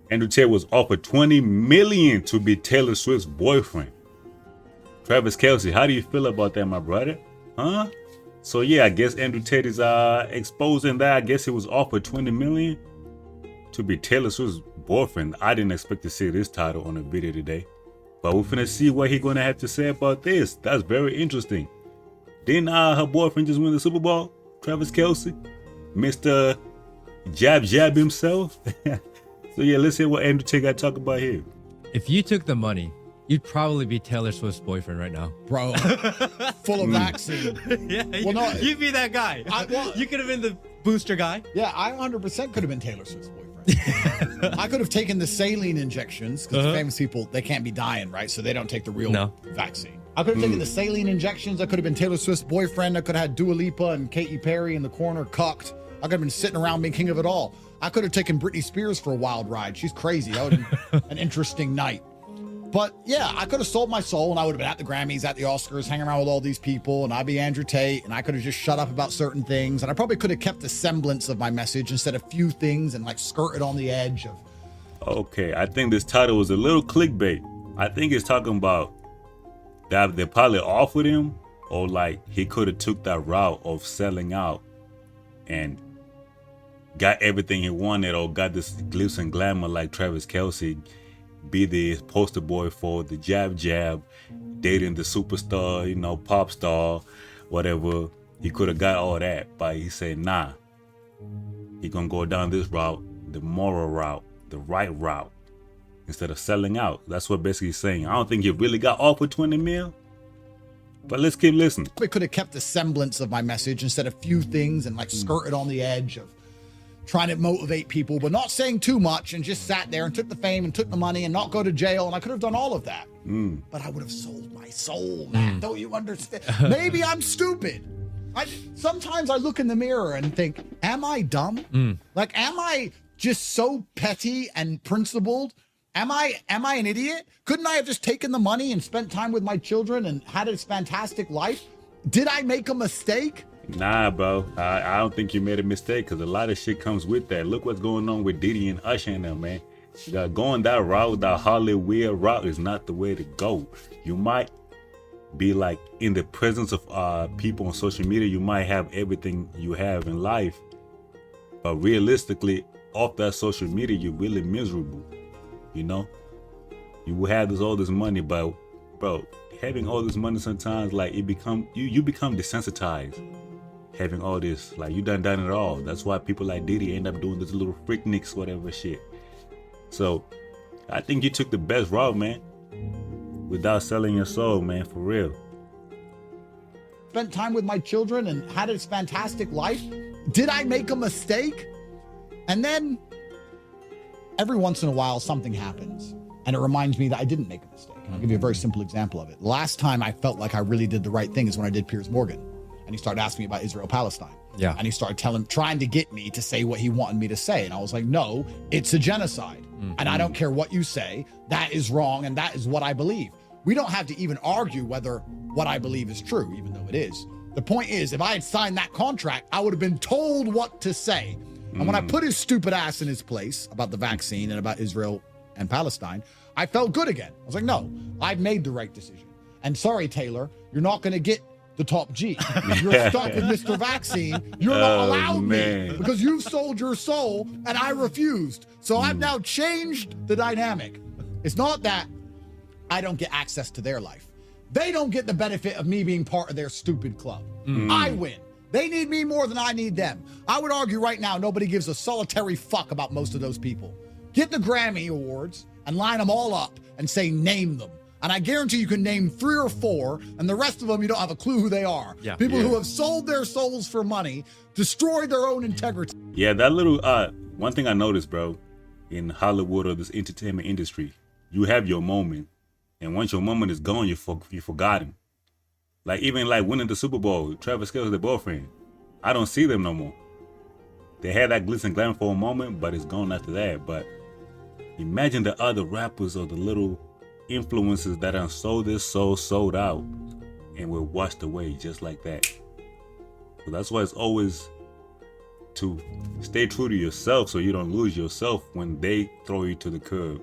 Andrew Tate was offered $20 million to be Taylor Swift's boyfriend. Travis Kelce, how do you feel about that, my brother? Huh? So yeah, I guess Andrew Tate is exposing that. I guess he was offered $20 million to be Taylor Swift's boyfriend. I didn't expect to see this title on the video today, but we're finna see what he's gonna have to say about this. That's very interesting. Didn't her boyfriend just win the Super Bowl? Travis Kelce, Mr. Jab himself. So yeah, let's hear what Andrew Tate got to talk about here. If you took the money, you'd probably be Taylor Swift's boyfriend right now. Bro, full of vaccine. Yeah, Well, no, you'd be that guy. You could have been the booster guy. Yeah, I 100% could have been Taylor Swift's boyfriend. I could have taken the saline injections because the famous people, they can't be dying, right? So they don't take the real vaccine. I could have taken the saline injections. I could have been Taylor Swift's boyfriend. I could have had Dua Lipa and Katy Perry in the corner cucked. I could have been sitting around being king of it all. I could have taken Britney Spears for a wild ride. She's crazy. That would have been an interesting night. But yeah, I could have sold my soul and I would have been at the Grammys, at the Oscars, hanging around with all these people, and I'd be Andrew Tate, and I could have just shut up about certain things, and I probably could have kept the semblance of my message instead of few things and like skirted on the edge of. Okay, I think this title was a little clickbait. I think it's talking about that they probably offered him, or like he could have took that route of selling out and got everything he wanted, or got this glitz and glamour like Travis Kelce, be the poster boy for the jab, dating the superstar, pop star, whatever. He could have got all that, but he said, nah, he gonna go down this route, the moral route, the right route, instead of selling out. That's what basically he's saying. I don't think he really got offered 20 mil, but let's keep listening. I could have kept the semblance of my message instead of few things and like skirted on the edge of trying to motivate people, but not saying too much, and just sat there and took the fame and took the money and not go to jail. And I could have done all of that, but I would have sold my soul, man. Don't you understand? Maybe I'm stupid. Sometimes I look in the mirror and think, am I dumb? Like, am I just so petty and principled? Am I an idiot? Couldn't I have just taken the money and spent time with my children and had this fantastic life? Did I make a mistake? Nah, bro. I don't think you made a mistake, because a lot of shit comes with that. Look what's going on with Diddy and Usher and them, man. Going that route, that Hollywood route, is not the way to go. You might be like in the presence of people on social media. You might have everything you have in life, but realistically, off that social media, you're really miserable. You will have all this money, but bro, having all this money sometimes, like, you become desensitized. Having all this, like, you done it all. That's why people like Diddy end up doing this little freakniks, whatever shit. So I think you took the best route, man, without selling your soul, man, for real. Spent time with my children and had this fantastic life. Did I make a mistake? And then every once in a while, something happens, and it reminds me that I didn't make a mistake. And I'll give you a very simple example of it. The last time I felt like I really did the right thing is when I did Piers Morgan. And he started asking me about Israel-Palestine. Yeah. And he started trying to get me to say what he wanted me to say. And I was like, no, it's a genocide. And I don't care what you say. That is wrong. And that is what I believe. We don't have to even argue whether what I believe is true, even though it is. The point is, if I had signed that contract, I would have been told what to say. And when I put his stupid ass in his place about the vaccine and about Israel and Palestine, I felt good again. I was like, no, I've made the right decision. And sorry, Taylor, you're not going to get the top G. You're stuck with Mr. Vaccine. You're not allowed me because you've sold your soul and I refused. So I've now changed the dynamic. It's not that I don't get access to their life. They don't get the benefit of me being part of their stupid club. I win. They need me more than I need them. I would argue right now, nobody gives a solitary fuck about most of those people. Get the Grammy Awards and line them all up and say, name them. And I guarantee you can name 3 or 4, and the rest of them, you don't have a clue who they are. Yeah. People who have sold their souls for money, destroyed their own integrity. Yeah, that little, one thing I noticed, bro, in Hollywood or this entertainment industry, you have your moment. And once your moment is gone, you forgotten. Like, even like winning the Super Bowl, Travis Kelce, their boyfriend, I don't see them no more. They had that glitz and glam for a moment, but it's gone after that. But imagine the other rappers or the little influencers that are sold their soul, sold out, and were washed away just like that. So that's why it's always to stay true to yourself so you don't lose yourself when they throw you to the curb.